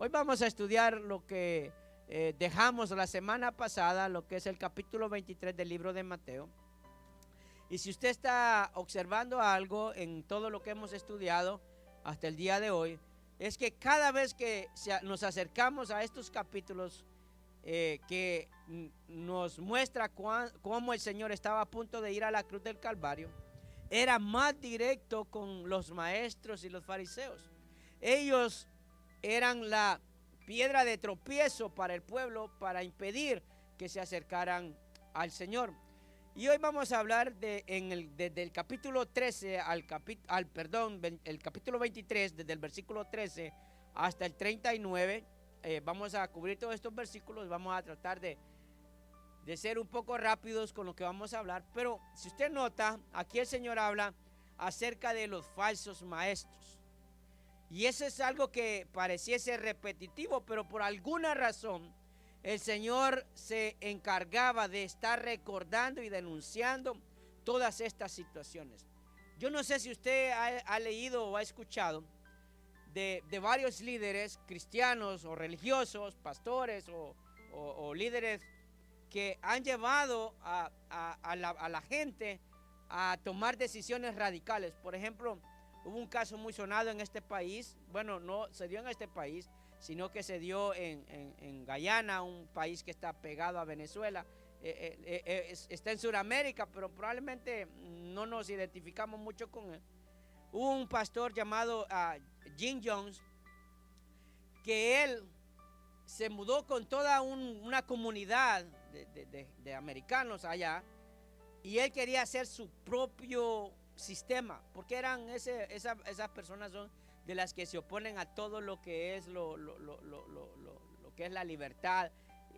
Hoy vamos a estudiar lo que dejamos la semana pasada, lo que es el capítulo 23 del libro de Mateo. Y si usted está observando algo en todo lo que hemos estudiado hasta el día de hoy, es que cada vez que nos acercamos a estos capítulos que nos muestra cómo el Señor estaba a punto de ir a la cruz del Calvario, era más directo con los maestros y los fariseos. Ellos eran la piedra de tropiezo para el pueblo, para impedir que se acercaran al Señor. Y hoy vamos a hablar desde el capítulo 13 el capítulo 23, desde el versículo 13 hasta el 39. Vamos a cubrir todos estos versículos, vamos a tratar de ser un poco rápidos con lo que vamos a hablar. Pero si usted nota, aquí el Señor habla acerca de los falsos maestros. Y eso es algo que pareciese repetitivo, pero por alguna razón el Señor se encargaba de estar recordando y denunciando todas estas situaciones. Yo no sé si usted ha leído o ha escuchado de varios líderes cristianos o religiosos, pastores o líderes que han llevado a la gente a tomar decisiones radicales. Por ejemplo, hubo un caso muy sonado en este país. Bueno, no se dio en este país, sino que se dio en Guyana, un país que está pegado a Venezuela. Está en Sudamérica, pero probablemente no nos identificamos mucho con él. Hubo un pastor llamado Jim Jones, que él se mudó con toda una comunidad de americanos allá, y él quería hacer su propio sistema, porque esas personas son de las que se oponen a todo lo que es lo que es la libertad,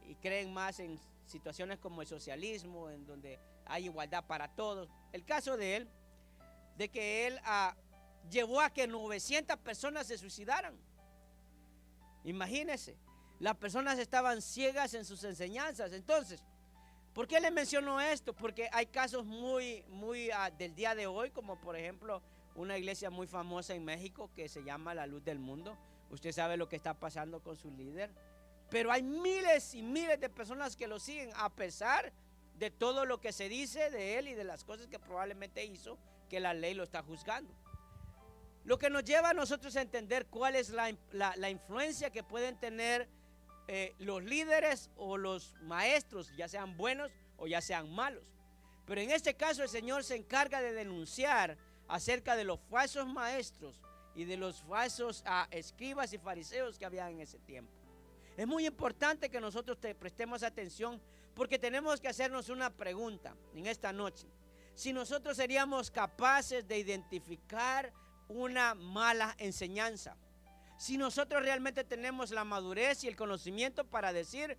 y creen más en situaciones como el socialismo, en donde hay igualdad para todos. El caso de él, de que él llevó a que 900 personas se suicidaran. Imagínense, las personas estaban ciegas en sus enseñanzas. Entonces, ¿por qué le menciono esto? Porque hay casos muy del día de hoy, como por ejemplo una iglesia muy famosa en México que se llama La Luz del Mundo. Usted sabe lo que está pasando con su líder, pero hay miles y miles de personas que lo siguen a pesar de todo lo que se dice de él y de las cosas que probablemente hizo, que la ley lo está juzgando. Lo que nos lleva a nosotros a entender cuál es la influencia que pueden tener los líderes o los maestros, ya sean buenos o ya sean malos. Pero en este caso el Señor se encarga de denunciar acerca de los falsos maestros y de los falsos escribas y fariseos que había en ese tiempo. Es muy importante que nosotros prestemos atención, porque tenemos que hacernos una pregunta en esta noche. Si nosotros seríamos capaces de identificar una mala enseñanza, si nosotros realmente tenemos la madurez y el conocimiento para decir,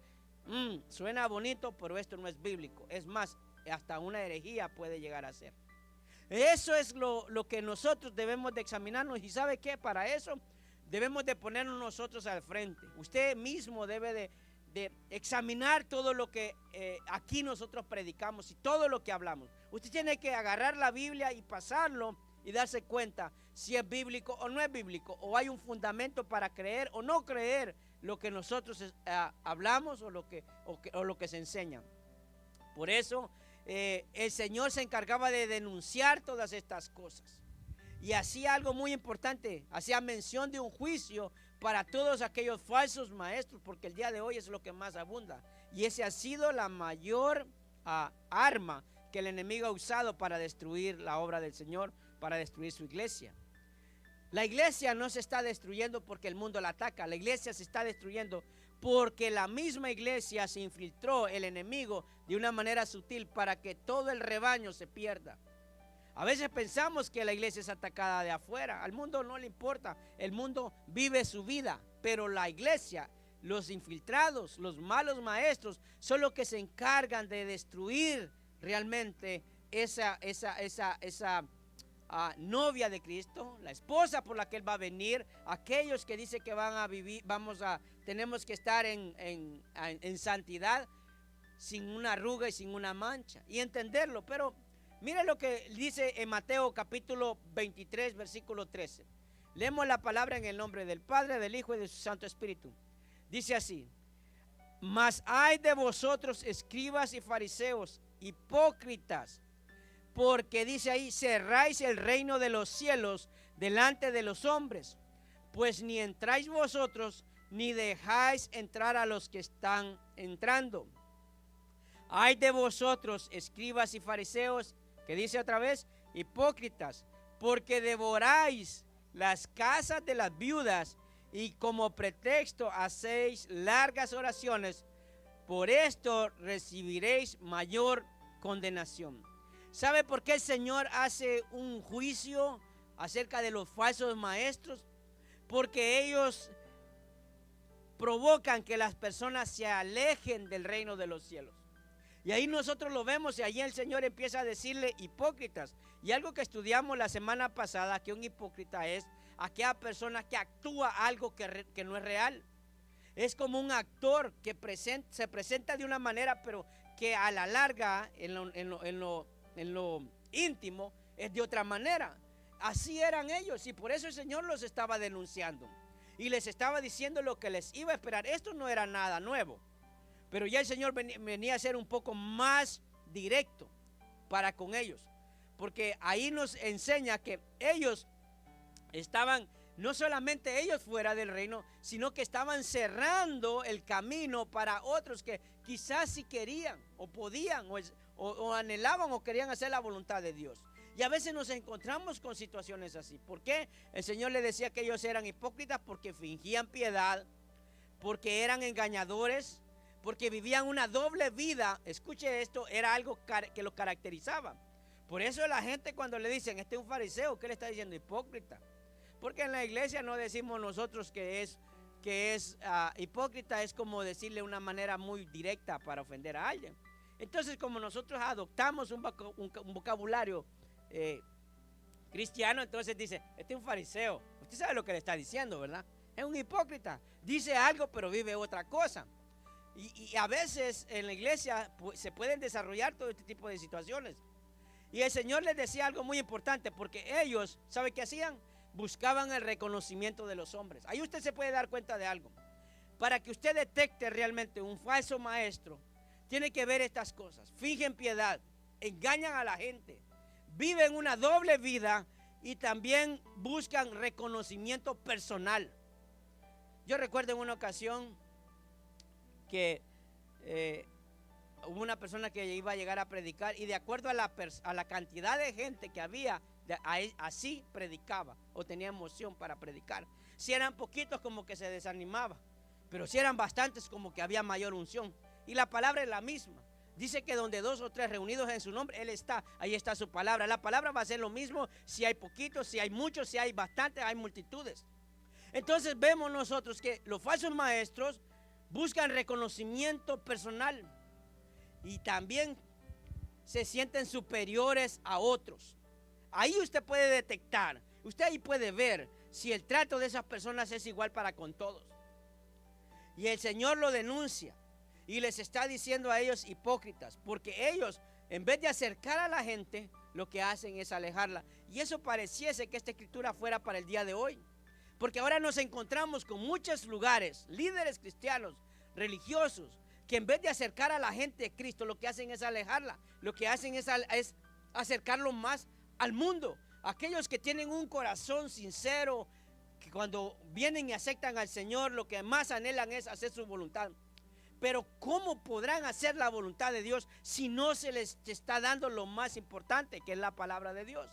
suena bonito, pero esto no es bíblico. Es más, hasta una herejía puede llegar a ser. Eso es lo que nosotros debemos de examinarnos. ¿Y sabe qué? Para eso debemos de ponernos nosotros al frente. Usted mismo debe de examinar todo lo que aquí nosotros predicamos y todo lo que hablamos. Usted tiene que agarrar la Biblia y pasarlo y darse cuenta si es bíblico o no es bíblico, o hay un fundamento para creer o no creer lo que nosotros hablamos o lo que se enseña. Por eso el Señor se encargaba de denunciar todas estas cosas, y hacía algo muy importante, hacía mención de un juicio para todos aquellos falsos maestros, porque el día de hoy es lo que más abunda, y ese ha sido la mayor arma que el enemigo ha usado para destruir la obra del Señor, para destruir su iglesia. La iglesia no se está destruyendo porque el mundo la ataca. La iglesia se está destruyendo porque la misma iglesia se infiltró el enemigo de una manera sutil para que todo el rebaño se pierda. A veces pensamos que la iglesia es atacada de afuera. Al mundo no le importa. El mundo vive su vida. Pero la iglesia, los infiltrados, los malos maestros, son los que se encargan de destruir realmente esa novia de Cristo, la esposa por la que Él va a venir, aquellos que dicen que van a vivir, tenemos que estar en santidad, sin una arruga y sin una mancha, y entenderlo. Pero mire lo que dice en Mateo capítulo 23, versículo 13. Leemos la palabra en el nombre del Padre, del Hijo y de su Santo Espíritu. Dice así: mas hay de vosotros, escribas y fariseos, hipócritas, porque dice ahí, cerráis el reino de los cielos delante de los hombres, pues ni entráis vosotros, ni dejáis entrar a los que están entrando. Ay de vosotros, escribas y fariseos, que dice otra vez, hipócritas, porque devoráis las casas de las viudas y como pretexto hacéis largas oraciones. Por esto recibiréis mayor condenación. ¿Sabe por qué el Señor hace un juicio acerca de los falsos maestros? Porque ellos provocan que las personas se alejen del reino de los cielos. Y ahí nosotros lo vemos, y ahí el Señor empieza a decirle hipócritas. Y algo que estudiamos la semana pasada, que un hipócrita es aquella persona que actúa algo que no es real. Es como un actor que se presenta de una manera, pero que a la larga, en lo íntimo, es de otra manera. Así eran ellos, y por eso el Señor los estaba denunciando. Y les estaba diciendo lo que les iba a esperar. Esto no era nada nuevo. Pero ya el Señor venía a ser un poco más directo para con ellos. Porque ahí nos enseña que ellos estaban, no solamente ellos fuera del reino, sino que estaban cerrando el camino para otros que quizás sí querían o podían o anhelaban o querían hacer la voluntad de Dios. Y a veces nos encontramos con situaciones así. ¿Por qué? El Señor les decía que ellos eran hipócritas porque fingían piedad, porque eran engañadores, porque vivían una doble vida. Escuche esto, era algo que los caracterizaba. Por eso la gente cuando le dicen, este es un fariseo, ¿qué le está diciendo? Hipócrita. Porque en la iglesia no decimos nosotros que es hipócrita, es como decirle una manera muy directa para ofender a alguien. Entonces, como nosotros adoptamos un vocabulario cristiano, entonces dice, este es un fariseo. Usted sabe lo que le está diciendo, ¿verdad? Es un hipócrita. Dice algo, pero vive otra cosa. Y a veces en la iglesia se pueden desarrollar todo este tipo de situaciones. Y el Señor les decía algo muy importante, porque ellos, ¿sabe qué hacían? Buscaban el reconocimiento de los hombres. Ahí usted se puede dar cuenta de algo. Para que usted detecte realmente un falso maestro, tiene que ver estas cosas. Fingen piedad, engañan a la gente, viven una doble vida y también buscan reconocimiento personal. Yo recuerdo en una ocasión que hubo una persona que iba a llegar a predicar, y de acuerdo a la cantidad de gente que había, así predicaba o tenía emoción para predicar. Si eran poquitos, como que se desanimaba, pero si eran bastantes, como que había mayor unción. Y la palabra es la misma. Dice que donde 2 o 3 reunidos en su nombre, Él está. Ahí está su palabra. La palabra va a ser lo mismo si hay poquitos, si hay muchos, si hay bastantes, hay multitudes. Entonces vemos nosotros que los falsos maestros buscan reconocimiento personal y también se sienten superiores a otros. Ahí usted puede detectar, usted ahí puede ver si el trato de esas personas es igual para con todos. Y el Señor lo denuncia y les está diciendo a ellos hipócritas, porque ellos, en vez de acercar a la gente, lo que hacen es alejarla. Y eso pareciese que esta escritura fuera para el día de hoy, porque ahora nos encontramos con muchos lugares, líderes cristianos, religiosos, que en vez de acercar a la gente de Cristo, lo que hacen es alejarla. Lo que hacen es acercarlo más al mundo. Aquellos que tienen un corazón sincero, que cuando vienen y aceptan al Señor, lo que más anhelan es hacer su voluntad. Pero ¿cómo podrán hacer la voluntad de Dios si no se les está dando lo más importante, que es la palabra de Dios?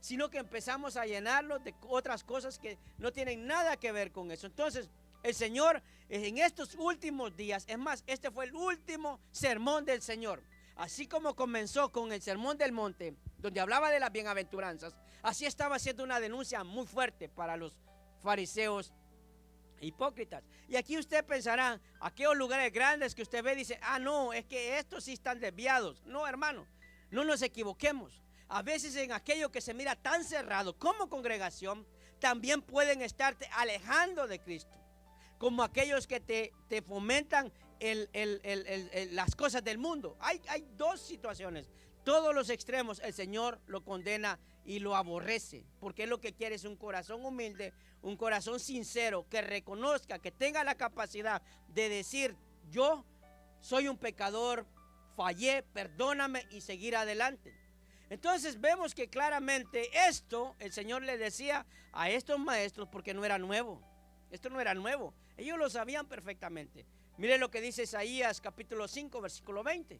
Sino que empezamos a llenarlos de otras cosas que no tienen nada que ver con eso. Entonces, el Señor en estos últimos días, es más, este fue el último sermón del Señor. Así como comenzó con el sermón del monte, donde hablaba de las bienaventuranzas, así estaba haciendo una denuncia muy fuerte para los fariseos hipócritas. Y aquí usted pensará, aquellos lugares grandes que usted ve, dice, no, es que estos sí están desviados. No, hermano, no nos equivoquemos. A veces en aquello que se mira tan cerrado como congregación, también pueden estarte alejando de Cristo, como aquellos que te fomentan las cosas del mundo. Hay dos situaciones. Todos los extremos el Señor lo condena y lo aborrece, porque es lo que quiere es un corazón humilde, un corazón sincero, que reconozca, que tenga la capacidad de decir: yo soy un pecador, fallé, perdóname, y seguir adelante. Entonces vemos que claramente esto el Señor le decía a estos maestros porque no era nuevo. Esto no era nuevo, ellos lo sabían perfectamente. Miren lo que dice Isaías capítulo 5 versículo 20.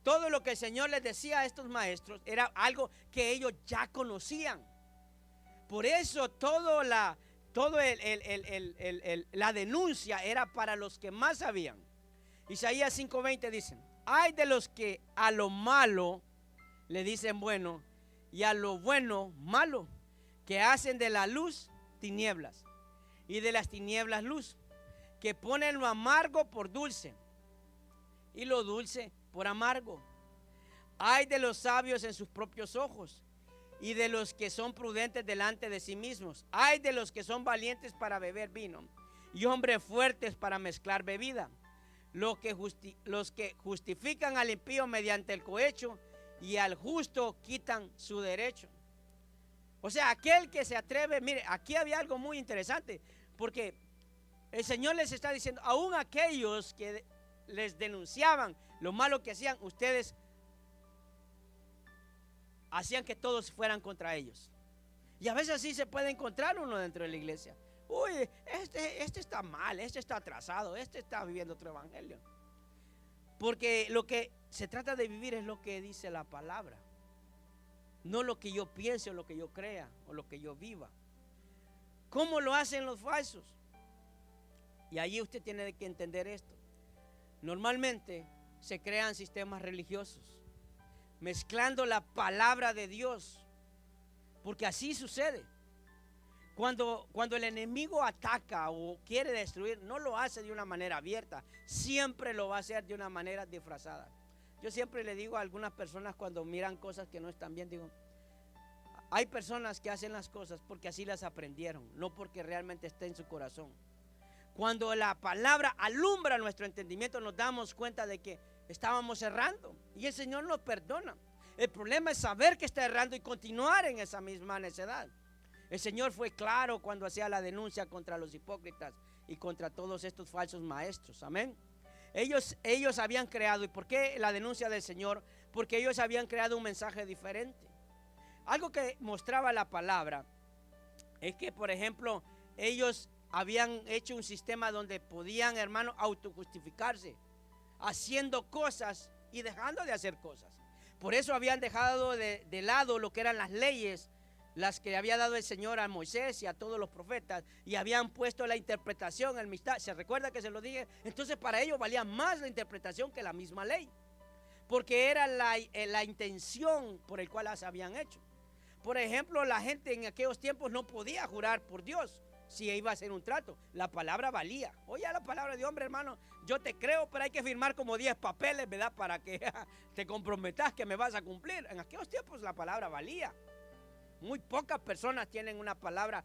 Todo lo que el Señor les decía a estos maestros era algo que ellos ya conocían. Por eso la denuncia era para los que más sabían. Isaías 5:20 dice: hay de los que a lo malo le dicen bueno, y a lo bueno malo, que hacen de la luz tinieblas y de las tinieblas luz, que ponen lo amargo por dulce y lo dulce por amargo. Hay de los sabios en sus propios ojos y de los que son prudentes delante de sí mismos. Hay de los que son valientes para beber vino y hombres fuertes para mezclar bebida. Los que justifican al impío mediante el cohecho y al justo quitan su derecho. O sea, aquel que se atreve, mire, aquí había algo muy interesante, porque el Señor les está diciendo, aún aquellos que les denunciaban lo malo que hacían, ustedes hacían que todos fueran contra ellos. Y a veces así se puede encontrar uno dentro de la iglesia. Uy, este está mal, este está atrasado, este está viviendo otro evangelio. Porque lo que se trata de vivir es lo que dice la palabra, no lo que yo piense o lo que yo crea o lo que yo viva. ¿Cómo lo hacen los falsos? Y allí usted tiene que entender esto. Normalmente se crean sistemas religiosos mezclando la palabra de Dios, porque así sucede. Cuando el enemigo ataca o quiere destruir, no lo hace de una manera abierta, siempre lo va a hacer de una manera disfrazada. Yo siempre le digo a algunas personas cuando miran cosas que no están bien, digo, hay personas que hacen las cosas porque así las aprendieron, no porque realmente esté en su corazón. Cuando la palabra alumbra nuestro entendimiento, nos damos cuenta de que estábamos errando y el Señor nos perdona. El problema es saber que está errando y continuar en esa misma necedad. El Señor fue claro cuando hacía la denuncia contra los hipócritas y contra todos estos falsos maestros. Amén. Ellos habían creado, ¿y por qué la denuncia del Señor? Porque ellos habían creado un mensaje diferente. Algo que mostraba la palabra es que, por ejemplo, ellos habían hecho un sistema donde podían, hermano, autojustificarse, haciendo cosas y dejando de hacer cosas. Por eso habían dejado de lado lo que eran las leyes, las que había dado el Señor a Moisés y a todos los profetas, y habían puesto la interpretación, el mistad. ¿Se recuerda que se lo dije? Entonces para ellos valía más la interpretación que la misma ley, porque era la intención por el cual las habían hecho. Por ejemplo, la gente en aquellos tiempos no podía jurar por Dios si iba a hacer un trato. La palabra valía. Oye, la palabra de hombre, hermano, yo te creo, pero hay que firmar como 10 papeles, ¿verdad? Para que te comprometas que me vas a cumplir. En aquellos tiempos la palabra valía. Muy pocas personas tienen una palabra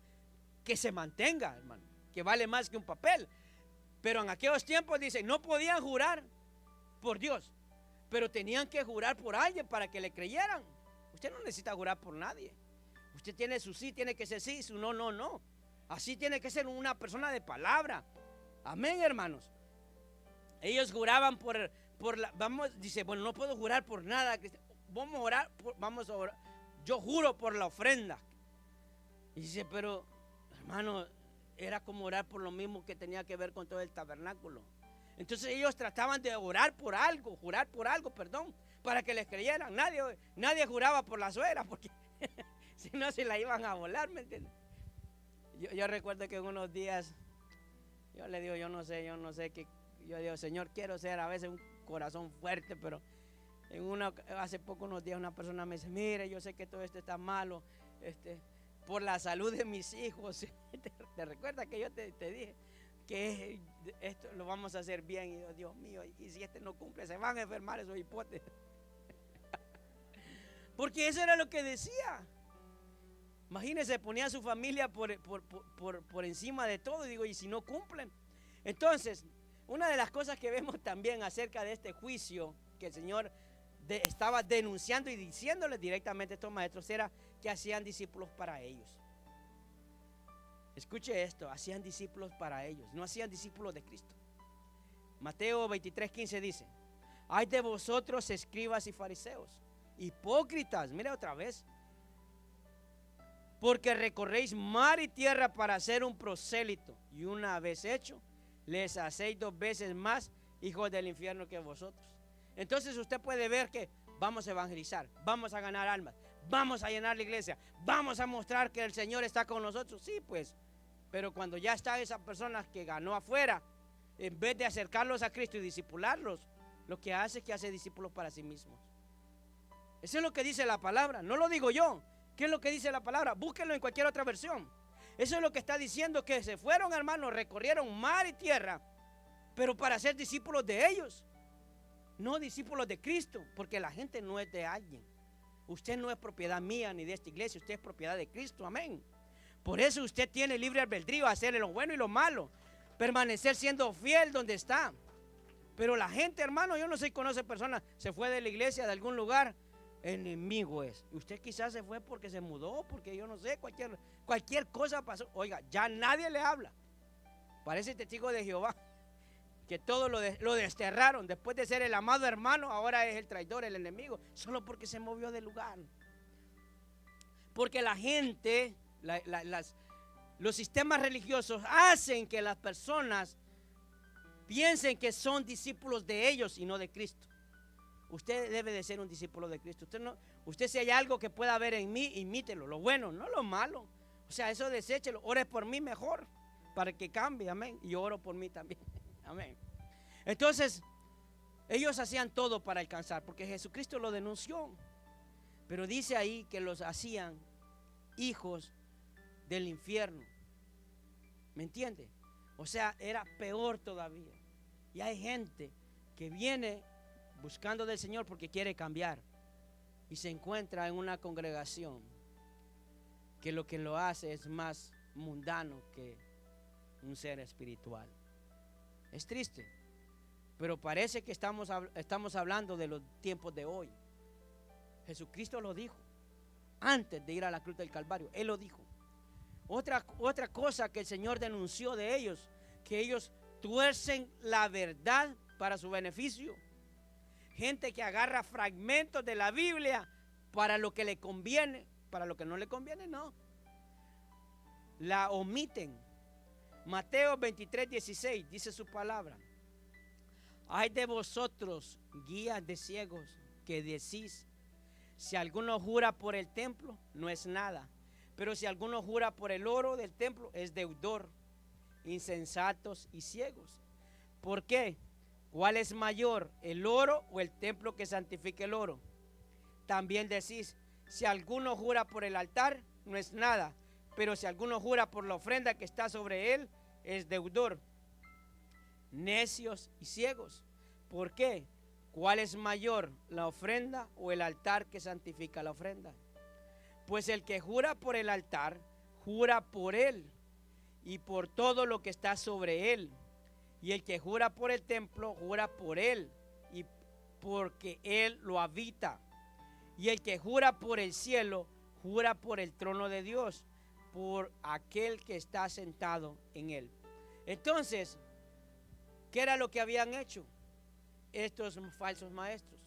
que se mantenga, hermano, que vale más que un papel. Pero en aquellos tiempos, dicen, no podían jurar por Dios, pero tenían que jurar por alguien para que le creyeran. Usted no necesita jurar por nadie. Usted tiene su sí, tiene que ser sí, su no, no, no. Así tiene que ser una persona de palabra. Amén, hermanos. Ellos juraban dice, bueno, no puedo jurar por nada. Vamos a orar. Yo juro por la ofrenda. Y dice, pero, hermano, era como orar por lo mismo que tenía que ver con todo el tabernáculo. Entonces ellos trataban de jurar por algo, para que les creyeran. Nadie juraba por la suegra, porque si no se la iban a volar, ¿me entiendes? Yo recuerdo que en unos días, yo le digo, yo no sé, yo digo, Señor, quiero ser a veces un corazón fuerte, pero hace poco, unos días, una persona me dice, mire, yo sé que todo esto está malo, por la salud de mis hijos. ¿Te recuerdas que yo te dije que esto lo vamos a hacer bien? Y yo, Dios mío, y si no cumple, se van a enfermar esos hipotes. Porque eso era lo que decía. Imagínense, ponía a su familia por encima de todo. Y digo, ¿y si no cumplen? Entonces, una de las cosas que vemos también acerca de este juicio que el Señor estaba denunciando y diciéndoles directamente a estos maestros era que hacían discípulos para ellos. Escuche esto, hacían discípulos para ellos, no hacían discípulos de Cristo. Mateo 23:15 dice: ay de vosotros, escribas y fariseos, hipócritas, mira otra vez, porque recorréis mar y tierra para hacer un prosélito, y una vez hecho, les hacéis 2 veces más hijos del infierno que vosotros. Entonces usted puede ver que vamos a evangelizar, vamos a ganar almas, vamos a llenar la iglesia, vamos a mostrar que el Señor está con nosotros. Sí, pues, pero cuando ya está esa persona que ganó afuera, en vez de acercarlos a Cristo y discipularlos, lo que hace es que hace discípulos para sí mismos. Eso es lo que dice la palabra, no lo digo yo. ¿Qué es lo que dice la palabra? Búsquenlo en cualquier otra versión. Eso es lo que está diciendo, que se fueron, hermanos, recorrieron mar y tierra, pero para ser discípulos de ellos, no discípulos de Cristo, porque la gente no es de alguien. Usted no es propiedad mía ni de esta iglesia, usted es propiedad de Cristo, amén. Por eso usted tiene libre albedrío a hacer lo bueno y lo malo, permanecer siendo fiel donde está. Pero la gente, hermano, yo no sé, conoce personas, se fue de la iglesia de algún lugar, enemigo es. Usted quizás se fue porque se mudó, porque yo no sé, cualquier cosa pasó. Oiga, ya nadie le habla. Parece testigo de Jehová, que todo lo desterraron. Después de ser el amado hermano, ahora es el traidor, el enemigo, solo porque se movió del lugar. Porque la gente, los sistemas religiosos hacen que las personas piensen que son discípulos de ellos y no de Cristo. Usted debe de ser un discípulo de Cristo. Usted si hay algo que pueda ver en mí, imítelo, lo bueno, no lo malo. O sea, eso deséchelo, ore por mí mejor, para que cambie, amén. Y yo oro por mí también, amén. Entonces, ellos hacían todo para alcanzar, porque Jesucristo lo denunció. Pero dice ahí que los hacían hijos del infierno. ¿Me entiende? O sea, era peor todavía. Y hay gente que viene buscando del Señor porque quiere cambiar y se encuentra en una congregación que lo hace es más mundano que un ser espiritual. Es triste, pero parece que estamos hablando de los tiempos de hoy. Jesucristo lo dijo antes de ir a la cruz del Calvario, Él lo dijo. Otra cosa que el Señor denunció de ellos, que ellos tuercen la verdad para su beneficio. Gente que agarra fragmentos de la Biblia para lo que le conviene, para lo que no le conviene, no. La omiten. Mateo 23:16 dice su palabra: ay de vosotros, guías de ciegos, que decís, si alguno jura por el templo, no es nada, pero si alguno jura por el oro del templo, es deudor. Insensatos y ciegos. ¿Por qué? ¿Cuál es mayor, el oro o el templo que santifica el oro? También decís, si alguno jura por el altar, no es nada, pero si alguno jura por la ofrenda que está sobre él, es deudor. Necios y ciegos. ¿Por qué? ¿Cuál es mayor, la ofrenda o el altar que santifica la ofrenda? Pues el que jura por el altar, jura por él y por todo lo que está sobre él. Y el que jura por el templo, jura por él y porque él lo habita. Y el que jura por el cielo, jura por el trono de Dios, por aquel que está sentado en él. Entonces, ¿qué era lo que habían hecho estos falsos maestros?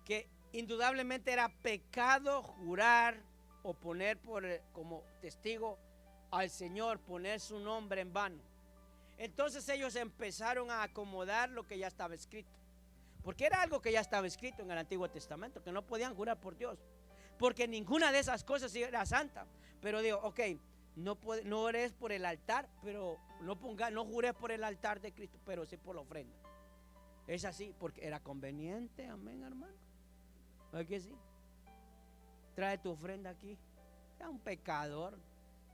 Que indudablemente era pecado jurar o poner como testigo al Señor, poner su nombre en vano. Entonces ellos empezaron a acomodar lo que ya estaba escrito, porque era algo que ya estaba escrito en el Antiguo Testamento, que no podían jurar por Dios, porque ninguna de esas cosas era santa. Pero digo, ok, no ores por el altar, pero no jures por el altar de Cristo, pero sí por la ofrenda. Es así, porque era conveniente, amén, hermano. ¿Es que sí? Trae tu ofrenda aquí. Es un pecador,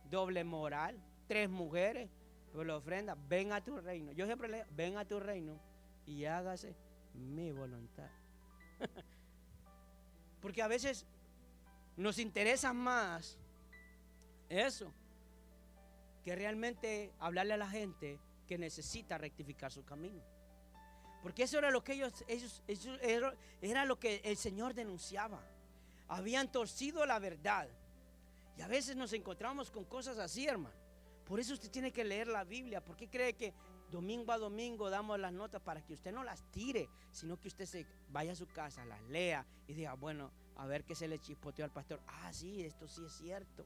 doble moral, 3 mujeres, pero la ofrenda, ven a tu reino. Yo siempre le digo, ven a tu reino y hágase mi voluntad. Porque a veces nos interesa más eso que realmente hablarle a la gente que necesita rectificar su camino. Porque eso era lo que era lo que el Señor denunciaba. Habían torcido la verdad. Y a veces nos encontramos con cosas así, hermano. Por eso usted tiene que leer la Biblia. ¿Por qué cree que domingo a domingo damos las notas? Para que usted no las tire, sino que usted se vaya a su casa, las lea y diga, bueno, a ver qué se le chispoteó al pastor. Ah, sí, esto sí es cierto.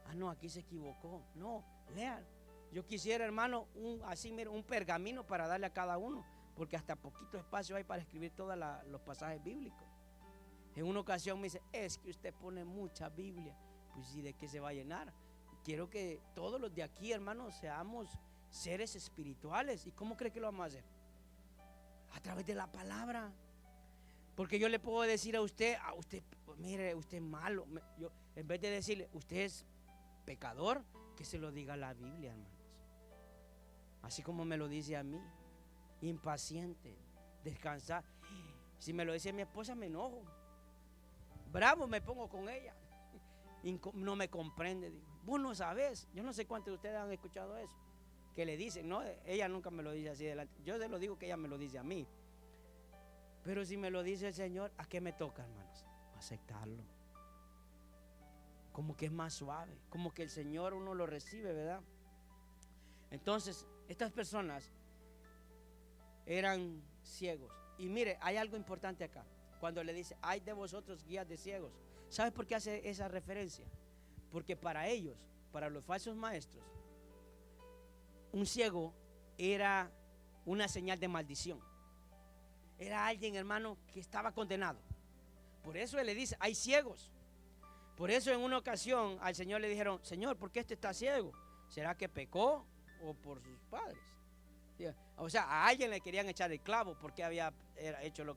Ah, no, aquí se equivocó. No, lean. Yo quisiera, hermano, un pergamino para darle a cada uno, porque hasta poquito espacio hay para escribir todos los pasajes bíblicos. En una ocasión me dice, es que usted pone mucha Biblia. Pues sí, ¿de qué se va a llenar? Quiero que todos los de aquí, hermanos, seamos seres espirituales. ¿Y cómo cree que lo vamos a hacer? A través de la palabra. Porque yo le puedo decir a usted, mire, usted es malo. Yo, en vez de decirle, usted es pecador, que se lo diga la Biblia, hermanos. Así como me lo dice a mí, impaciente, descansar. Si me lo dice mi esposa, me enojo. Bravo me pongo con ella. No me comprende, digo. Vos no sabes. Yo no sé cuántos de ustedes han escuchado eso, que le dicen, no, ella nunca me lo dice así delante. Yo se lo digo que ella me lo dice a mí. Pero si me lo dice el Señor, ¿a qué me toca, hermanos? Aceptarlo. Como que es más suave, como que el Señor uno lo recibe, ¿verdad? Entonces, estas personas eran ciegos. Y mire, hay algo importante acá. Cuando le dice, hay de vosotros guías de ciegos. ¿Sabe por qué hace esa referencia? Porque para ellos, para los falsos maestros, un ciego era una señal de maldición. Era alguien, hermano, que estaba condenado. Por eso él le dice, hay ciegos. Por eso en una ocasión al Señor le dijeron, Señor, ¿por qué este está ciego? ¿Será que pecó o por sus padres? O sea, a alguien le querían echar el clavo porque había hecho lo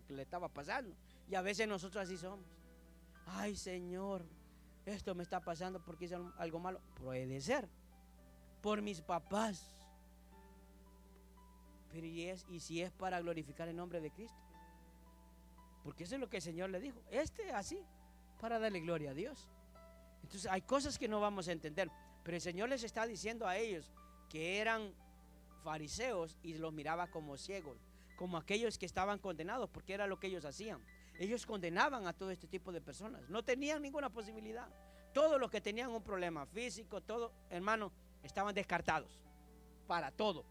que le estaba pasando. Y a veces nosotros así somos. Ay, Señor, esto me está pasando porque hice algo malo. Puede ser por mis papás. Pero y si es para glorificar el nombre de Cristo. Porque eso es lo que el Señor le dijo. Así, para darle gloria a Dios. Entonces hay cosas que no vamos a entender. Pero el Señor les está diciendo a ellos que eran fariseos y los miraba como ciegos, como aquellos que estaban condenados, porque era lo que ellos hacían. Ellos condenaban a todo este tipo de personas. No tenían ninguna posibilidad. Todos los que tenían un problema físico, todo, hermano, estaban descartados para todo.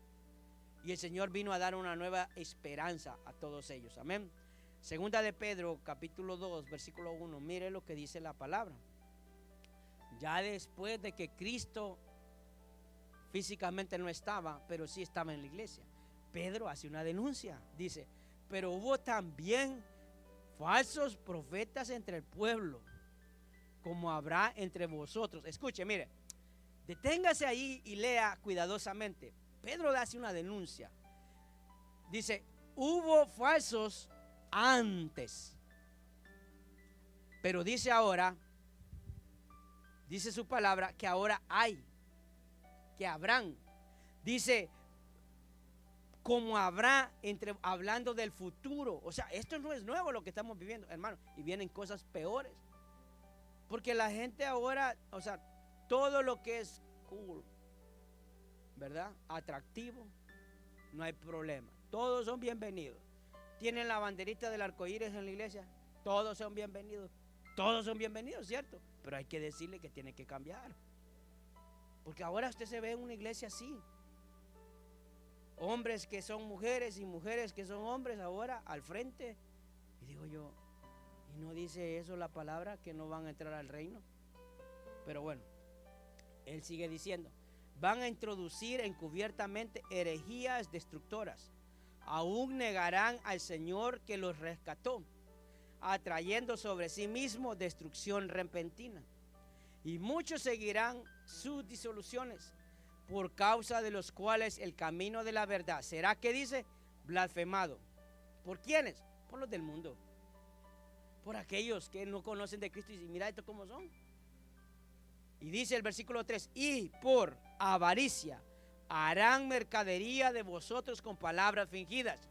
Y el Señor vino a dar una nueva esperanza a todos ellos. Amén. Segunda de Pedro, capítulo 2, versículo 1. Mire lo que dice la palabra. Ya después de que Cristo físicamente no estaba, pero sí estaba en la iglesia, Pedro hace una denuncia. Dice, pero hubo también falsos profetas entre el pueblo, como habrá entre vosotros. Escuche, mire, deténgase ahí y lea cuidadosamente. Pedro hace una denuncia. Dice, hubo falsos antes, pero dice ahora, dice su palabra, que ahora hay, que habrán. Dice, como habrá, hablando del futuro. O sea, esto no es nuevo lo que estamos viviendo, hermano. Y vienen cosas peores. Porque la gente ahora, o sea, todo lo que es cool, ¿verdad? Atractivo, no hay problema. Todos son bienvenidos. Tienen la banderita del arcoíris en la iglesia, todos son bienvenidos. Todos son bienvenidos, ¿cierto? Pero hay que decirle que tiene que cambiar. Porque ahora usted se ve en una iglesia así. Hombres que son mujeres y mujeres que son hombres ahora al frente. Y digo yo, ¿y no dice eso la palabra que no van a entrar al reino? Pero bueno, él sigue diciendo, van a introducir encubiertamente herejías destructoras. Aún negarán al Señor que los rescató, atrayendo sobre sí mismo destrucción repentina. Y muchos seguirán sus disoluciones, por causa de los cuales el camino de la verdad será, ¿qué dice? Blasfemado. ¿Por quiénes? Por los del mundo. Por aquellos que no conocen de Cristo y dicen, mira esto cómo son. Y dice el versículo 3, y por avaricia harán mercadería de vosotros con palabras fingidas.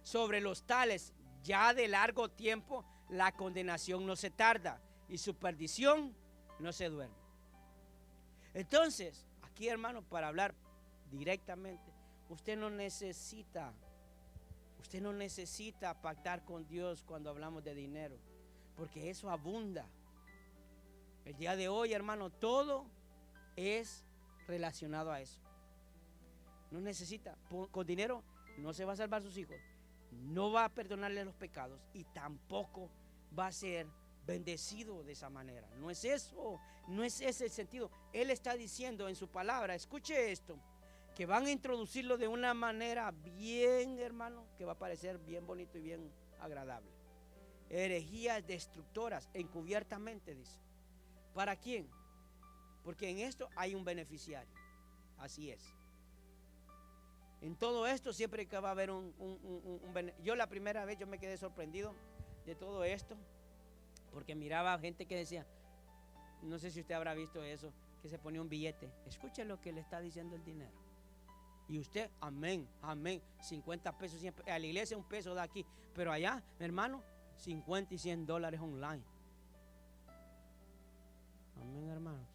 Sobre los tales, ya de largo tiempo, la condenación no se tarda y su perdición no se duerme. Entonces, aquí, hermano, para hablar directamente, usted no necesita pactar con Dios cuando hablamos de dinero, porque eso abunda. El día de hoy, hermano, todo es relacionado a eso. No necesita, con dinero no se va a salvar sus hijos, no va a perdonarle los pecados y tampoco va a ser bendecido de esa manera. No es eso, no es ese el sentido. Él está diciendo en su palabra, escuche esto, que van a introducirlo de una manera bien, hermano, que va a parecer bien bonito y bien agradable. Herejías destructoras, encubiertamente, dice. ¿Para quién? Porque en esto hay un beneficiario. Así es. En todo esto siempre que va a haber yo la primera vez yo me quedé sorprendido de todo esto, porque miraba gente que decía, no sé si usted habrá visto eso, que se ponía un billete. Escuche lo que le está diciendo el dinero. Y usted, amén, amén, 50 pesos siempre. A la iglesia un peso da aquí, pero allá, hermano, 50 y $100 online. Amén, hermanos.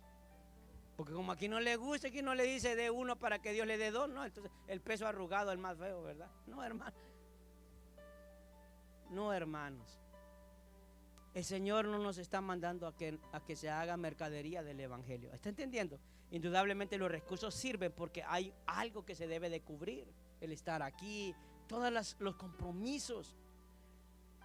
Porque como aquí no le gusta, aquí no le dice de uno para que Dios le dé dos, no, entonces el peso arrugado es el más feo, ¿verdad? No, hermano. No, hermanos. El Señor no nos está mandando a que se haga mercadería del evangelio. ¿Está entendiendo? Indudablemente los recursos sirven porque hay algo que se debe de cubrir. El estar aquí, todos los compromisos.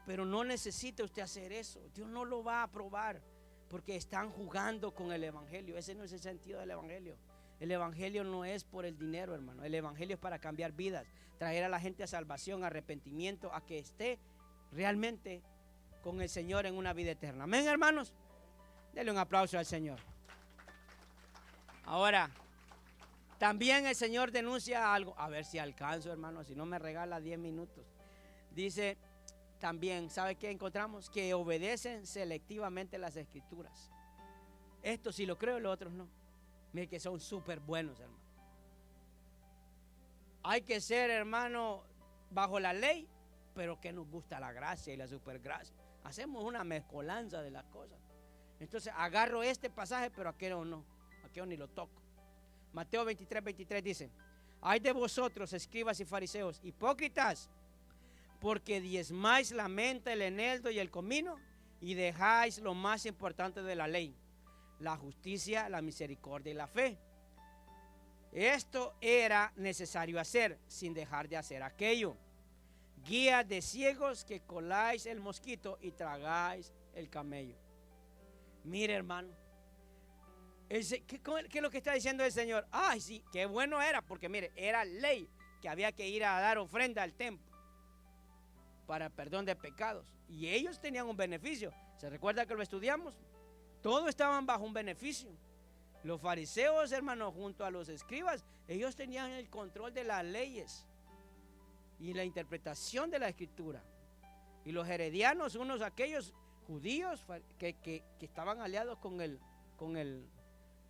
Pero no necesita usted hacer eso. Dios no lo va a aprobar porque están jugando con el evangelio. Ese no es el sentido del evangelio. El evangelio no es por el dinero, hermano. El evangelio es para cambiar vidas, traer a la gente a salvación, arrepentimiento, a que esté realmente con el Señor en una vida eterna. Amén, hermanos. Denle un aplauso al Señor. Ahora, también el Señor denuncia algo. A ver si alcanzo, hermano, si no me regala 10 minutos. Dice también, ¿sabe qué encontramos? Que obedecen selectivamente las escrituras. Esto sí lo creo, los otros no. Miren que son súper buenos, hermano. Hay que ser, hermano, bajo la ley, pero que nos gusta la gracia y la supergracia. Hacemos una mezcolanza de las cosas. Entonces agarro este pasaje, pero aquello no. Aquello ni lo toco. Mateo 23:23 dice: ay de vosotros, escribas y fariseos, hipócritas, porque diezmáis la menta, el eneldo y el comino, y dejáis lo más importante de la ley, la justicia, la misericordia y la fe. Esto era necesario hacer, sin dejar de hacer aquello. Guías de ciegos que coláis el mosquito y tragáis el camello. Mire, hermano, ¿qué es lo que está diciendo el Señor? Ay, sí, qué bueno era, porque mire, era ley que había que ir a dar ofrenda al templo para el perdón de pecados. Y ellos tenían un beneficio. ¿Se recuerda que lo estudiamos? Todos estaban bajo un beneficio. Los fariseos, hermanos, junto a los escribas, ellos tenían el control de las leyes y la interpretación de la escritura. Y los heredianos, unos aquellos judíos que estaban aliados con el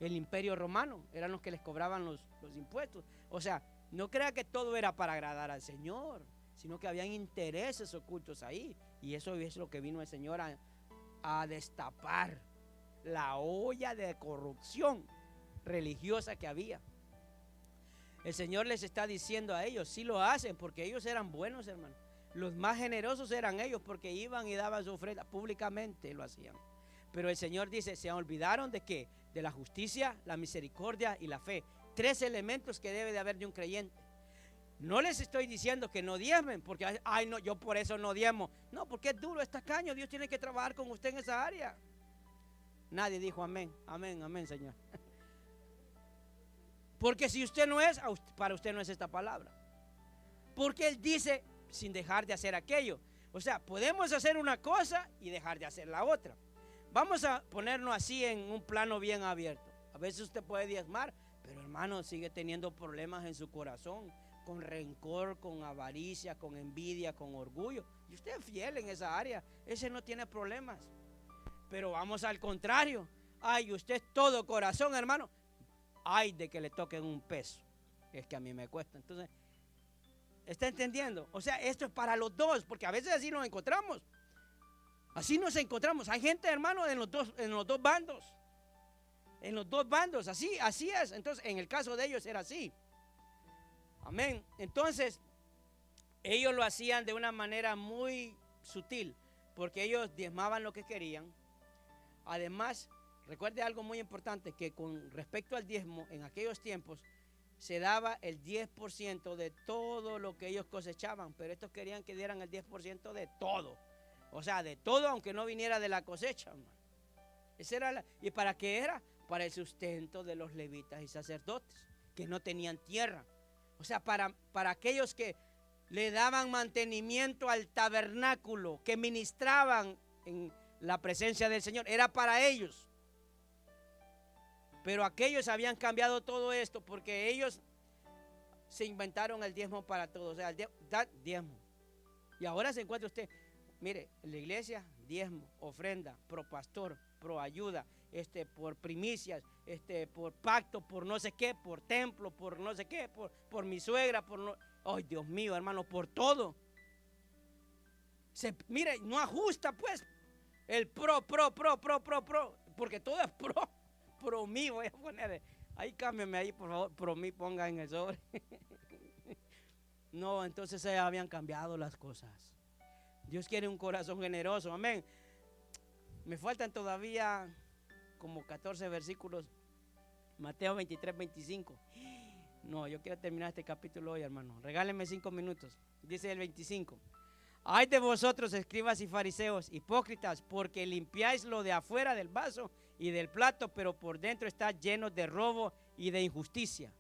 imperio romano, eran los que les cobraban los impuestos. O sea, no crea que todo era para agradar al Señor, sino que habían intereses ocultos ahí. Y eso es lo que vino el Señor a destapar, la olla de corrupción religiosa que había. El Señor les está diciendo a ellos, sí lo hacen porque ellos eran buenos, hermano. Los más generosos eran ellos porque iban y daban su ofrenda públicamente, lo hacían. Pero el Señor dice, se olvidaron de qué, de la justicia, la misericordia y la fe. 3 elementos que debe de haber de un creyente. No les estoy diciendo que no diezmen, porque ay no, yo por eso no diezmo. No, porque es duro, es tacaño, Dios tiene que trabajar con usted en esa área. Nadie dijo amén, amén, amén, Señor. Porque si usted no es, para usted no es esta palabra. Porque Él dice, sin dejar de hacer aquello. O sea, podemos hacer una cosa y dejar de hacer la otra. Vamos a ponernos así en un plano bien abierto. A veces usted puede diezmar, pero hermano, sigue teniendo problemas en su corazón, con rencor, con avaricia, con envidia, con orgullo. Y usted es fiel en esa área, ese no tiene problemas. Pero vamos al contrario. Ay, usted es todo corazón, hermano. Ay, de que le toquen un peso. Es que a mí me cuesta. Entonces, ¿está entendiendo? O sea, esto es para los dos, porque a veces así nos encontramos. Así nos encontramos. Hay gente, hermano, en los dos bandos. En los dos bandos, así es. Entonces, en el caso de ellos era así. Amén. Entonces, ellos lo hacían de una manera muy sutil, porque ellos diezmaban lo que querían. Además, recuerde algo muy importante, que con respecto al diezmo, en aquellos tiempos se daba el 10% de todo lo que ellos cosechaban, pero estos querían que dieran el 10% de todo. O sea, de todo, aunque no viniera de la cosecha, hermano. ¿Y para qué era? Para el sustento de los levitas y sacerdotes, que no tenían tierra. O sea, para aquellos que le daban mantenimiento al tabernáculo, que ministraban en la presencia del Señor, era para ellos. Pero aquellos habían cambiado todo esto porque ellos se inventaron el diezmo para todos. O sea, diezmo. Y ahora se encuentra usted, mire, en la iglesia, diezmo, ofrenda, pro pastor, pro ayuda, por primicias, por pacto, por no sé qué, por templo, por no sé qué, por mi suegra, por no. Ay, Dios mío, hermano, por todo. Mire, no ajusta pues el pro, porque todo es pro mí. Voy a poner, ahí cámbiame ahí, por favor, pro mí, ponga en el sobre. No, entonces se habían cambiado las cosas. Dios quiere un corazón generoso, amén. Me faltan todavía como 14 versículos. Mateo 23, 25. No, yo quiero terminar este capítulo hoy, hermano. Regálenme 5 minutos. Dice el 25. Ay de vosotros, escribas y fariseos, hipócritas, porque limpiáis lo de afuera del vaso y del plato, pero por dentro está lleno de robo y de injusticia.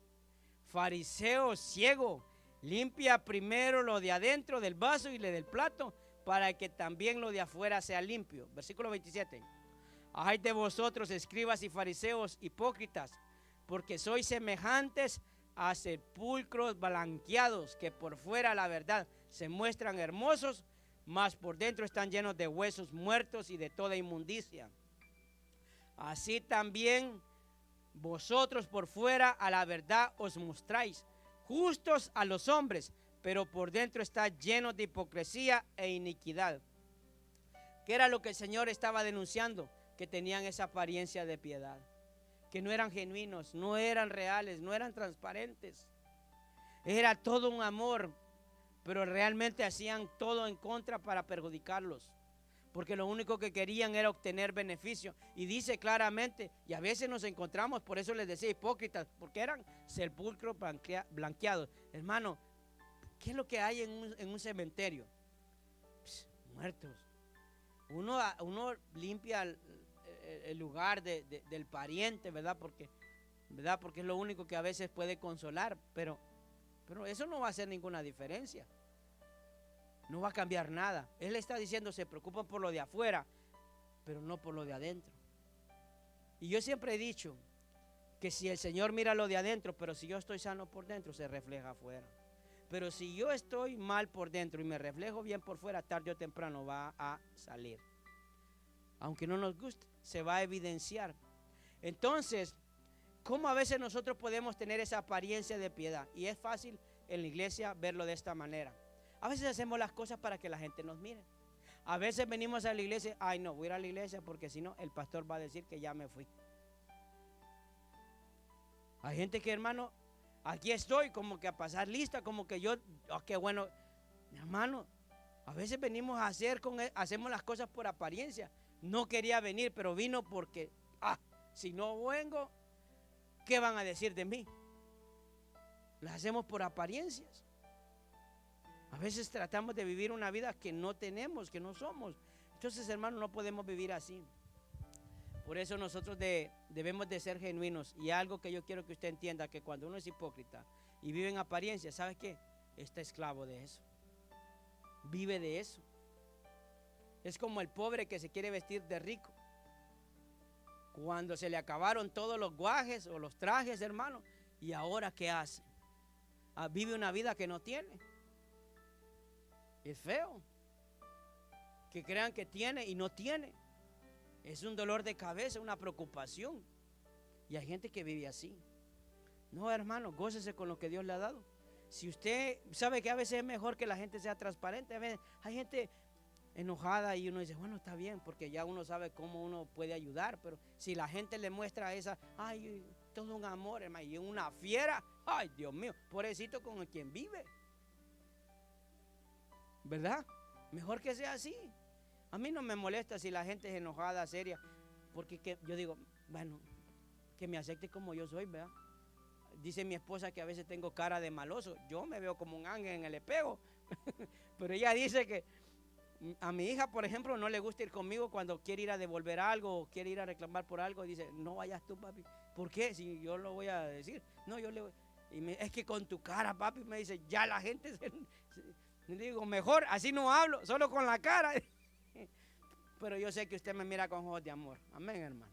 Fariseo ciego, limpia primero lo de adentro del vaso y lo del plato, para que también lo de afuera sea limpio. Versículo 27. Ay de vosotros, escribas y fariseos, hipócritas, porque sois semejantes a sepulcros blanqueados, que por fuera, la verdad, se muestran hermosos, mas por dentro están llenos de huesos muertos y de toda inmundicia. Así también vosotros por fuera a la verdad os mostráis justos a los hombres, pero por dentro está llenos de hipocresía e iniquidad. ¿Qué era lo que el Señor estaba denunciando? Que tenían esa apariencia de piedad, que no eran genuinos, no eran reales, no eran transparentes. Era todo un amor, pero realmente hacían todo en contra para perjudicarlos, porque lo único que querían era obtener beneficio. Y dice claramente, y a veces nos encontramos, por eso les decía hipócritas, porque eran sepulcros blanqueados. Hermano, ¿qué es lo que hay en un cementerio? Muertos. Uno limpia el lugar del pariente, ¿verdad? Porque es lo único que a veces puede consolar, pero eso no va a hacer ninguna diferencia. No va a cambiar nada. Él está diciendo, se preocupan por lo de afuera, pero no por lo de adentro. Y yo siempre he dicho que si el Señor mira lo de adentro, pero si yo estoy sano por dentro, se refleja afuera. Pero si yo estoy mal por dentro y me reflejo bien por fuera, tarde o temprano va a salir. Aunque no nos guste, se va a evidenciar. Entonces, ¿cómo a veces nosotros podemos tener esa apariencia de piedad? Y es fácil en la iglesia verlo de esta manera. A veces hacemos las cosas para que la gente nos mire. A veces venimos a la iglesia, ay no, voy a ir a la iglesia porque si no, el pastor va a decir que ya me fui. Hay gente que, hermano, aquí estoy como que a pasar lista, como que yo, oh, qué bueno. Hermano, a veces venimos a hacemos las cosas por apariencia. No quería venir, pero vino porque, si no vengo, ¿qué van a decir de mí? Las hacemos por apariencias. A veces tratamos de vivir una vida que no tenemos, que no somos. Entonces, hermano, no podemos vivir así. Por eso nosotros debemos de ser genuinos. Y algo que yo quiero que usted entienda, que cuando uno es hipócrita y vive en apariencia, ¿sabe qué? Está esclavo de eso. Vive de eso. Es como el pobre que se quiere vestir de rico. Cuando se le acabaron todos los guajes o los trajes, hermano, ¿y ahora qué hace? Vive una vida que no tiene. Es feo. Que crean que tiene y no tiene. Es un dolor de cabeza, una preocupación. Y hay gente que vive así. No, hermano, gócese con lo que Dios le ha dado. Si usted sabe que a veces es mejor que la gente sea transparente, a veces hay gente enojada y uno dice, bueno, está bien, porque ya uno sabe cómo uno puede ayudar, pero si la gente le muestra esa, ay, todo un amor, hermano, y una fiera, ay, Dios mío, pobrecito con quien vive. ¿Verdad? Mejor que sea así. A mí no me molesta si la gente es enojada, seria, porque yo digo, bueno, que me acepte como yo soy, ¿verdad? Dice mi esposa que a veces tengo cara de maloso. Yo me veo como un ángel en el espejo. Pero ella dice que a mi hija, por ejemplo, no le gusta ir conmigo cuando quiere ir a devolver algo o quiere ir a reclamar por algo. Dice, no vayas tú, papi. ¿Por qué? Si yo lo voy a decir. No, yo le voy. Es que con tu cara, papi, me dice, ya la gente digo, mejor, así no hablo, solo con la cara. Pero yo sé que usted me mira con ojos de amor. Amén, hermano.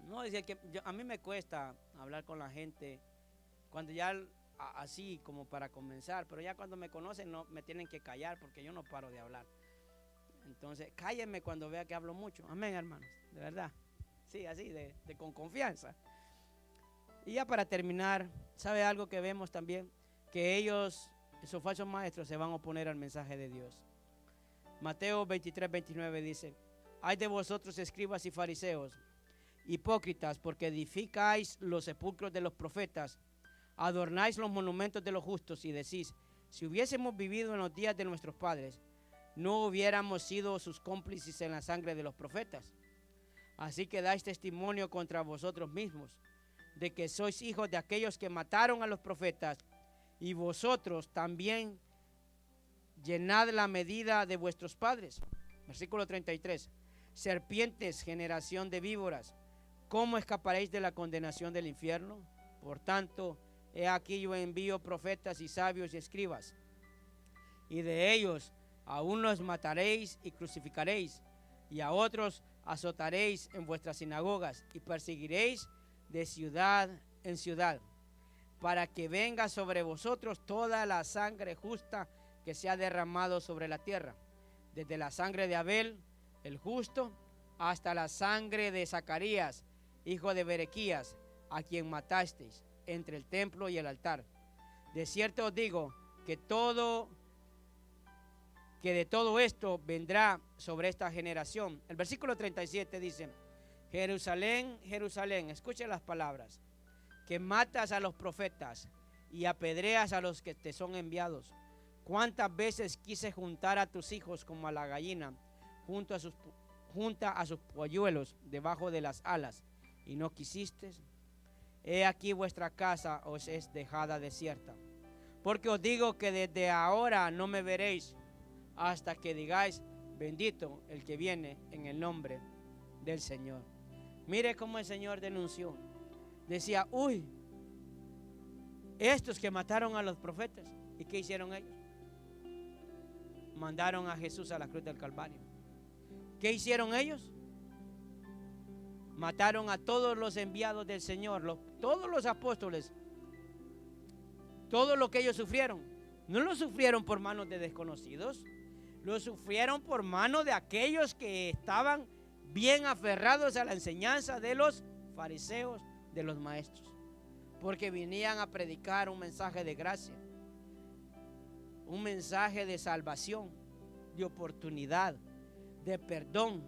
No, dice que a mí me cuesta hablar con la gente cuando ya así como para comenzar, pero ya cuando me conocen no me tienen que callar porque yo no paro de hablar. Entonces, cállenme cuando vea que hablo mucho. Amén, hermanos, de verdad. Sí, así, con confianza. Y ya para terminar, ¿sabe algo que vemos también? Que ellos, esos falsos maestros, se van a oponer al mensaje de Dios. Mateo 23, 29 dice, ay de vosotros escribas y fariseos, hipócritas, porque edificáis los sepulcros de los profetas, adornáis los monumentos de los justos y decís, si hubiésemos vivido en los días de nuestros padres, no hubiéramos sido sus cómplices en la sangre de los profetas. Así que dais testimonio contra vosotros mismos, de que sois hijos de aquellos que mataron a los profetas, y vosotros también llenad la medida de vuestros padres. Versículo 33. Serpientes, generación de víboras, ¿cómo escaparéis de la condenación del infierno? Por tanto, he aquí yo envío profetas y sabios y escribas, y de ellos a unos mataréis y crucificaréis, y a otros azotaréis en vuestras sinagogas, y perseguiréis de ciudad en ciudad, para que venga sobre vosotros toda la sangre justa que se ha derramado sobre la tierra, desde la sangre de Abel, el justo, hasta la sangre de Zacarías, hijo de Berequías, a quien matasteis entre el templo y el altar. De cierto os digo que de todo esto vendrá sobre esta generación. El versículo 37 dice, Jerusalén, Jerusalén, escuche las palabras, que matas a los profetas y apedreas a los que te son enviados. ¿Cuántas veces quise juntar a tus hijos como a la gallina junta a sus polluelos debajo de las alas, y no quisiste? He aquí vuestra casa os es dejada desierta. Porque os digo que desde ahora no me veréis hasta que digáis, bendito el que viene en el nombre del Señor. Mire cómo el Señor denunció. Decía, uy, estos que mataron a los profetas. ¿Y qué hicieron ellos? Mandaron a Jesús a la cruz del Calvario. ¿Qué hicieron ellos? Mataron a todos los enviados del Señor, todos los apóstoles. Todo lo que ellos sufrieron, no lo sufrieron por manos de desconocidos, lo sufrieron por manos de aquellos que estaban bien aferrados a la enseñanza de los fariseos, de los maestros, porque venían a predicar un mensaje de gracia, un mensaje de salvación, de oportunidad, de perdón.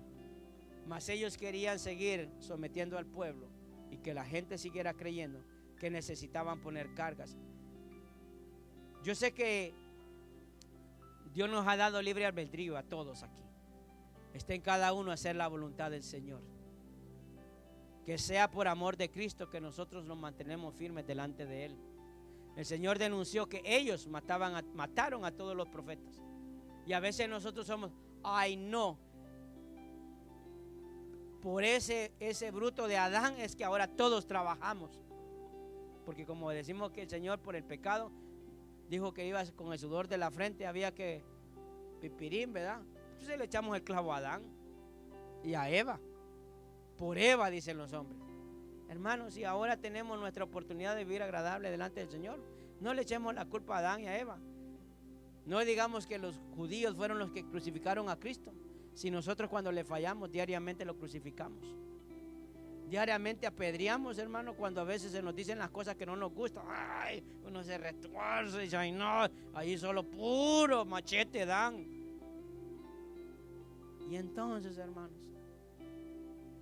Mas ellos querían seguir sometiendo al pueblo y que la gente siguiera creyendo que necesitaban poner cargas. Yo sé que Dios nos ha dado libre albedrío a todos aquí. Está en cada uno hacer la voluntad del Señor. Que sea por amor de Cristo que nosotros nos mantenemos firmes delante de Él. El Señor denunció que ellos mataron a todos los profetas. Y a veces nosotros somos, ay no, por ese bruto de Adán es que ahora todos trabajamos. Porque como decimos que el Señor por el pecado dijo que iba con el sudor de la frente, había que pipirín, ¿verdad? Entonces le echamos el clavo a Adán y a Eva. Por Eva, dicen los hombres. Hermanos, si ahora tenemos nuestra oportunidad de vivir agradable delante del Señor, no le echemos la culpa a Adán y a Eva. No digamos que los judíos fueron los que crucificaron a Cristo. Si nosotros cuando le fallamos diariamente lo crucificamos. Diariamente apedreamos, hermano, cuando a veces se nos dicen las cosas que no nos gustan. Ay, uno se retuerce y dice, ay no, ahí solo puro machete dan. Y entonces, hermanos,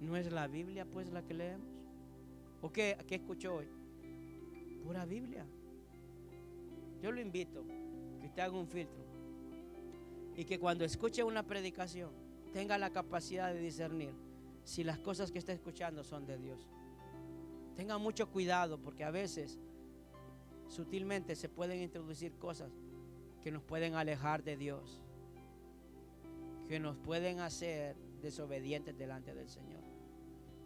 ¿no es la Biblia pues la que leemos? ¿O qué escuchó hoy? Pura Biblia. Yo lo invito que usted haga un filtro y que cuando escuche una predicación tenga la capacidad de discernir si las cosas que está escuchando son de Dios. Tenga mucho cuidado, porque a veces sutilmente se pueden introducir cosas que nos pueden alejar de Dios, que nos pueden hacer desobedientes delante del Señor.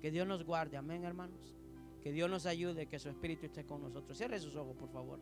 Que Dios nos guarde, amén, hermanos. Que Dios nos ayude, que su Espíritu esté con nosotros. Cierre sus ojos, por favor.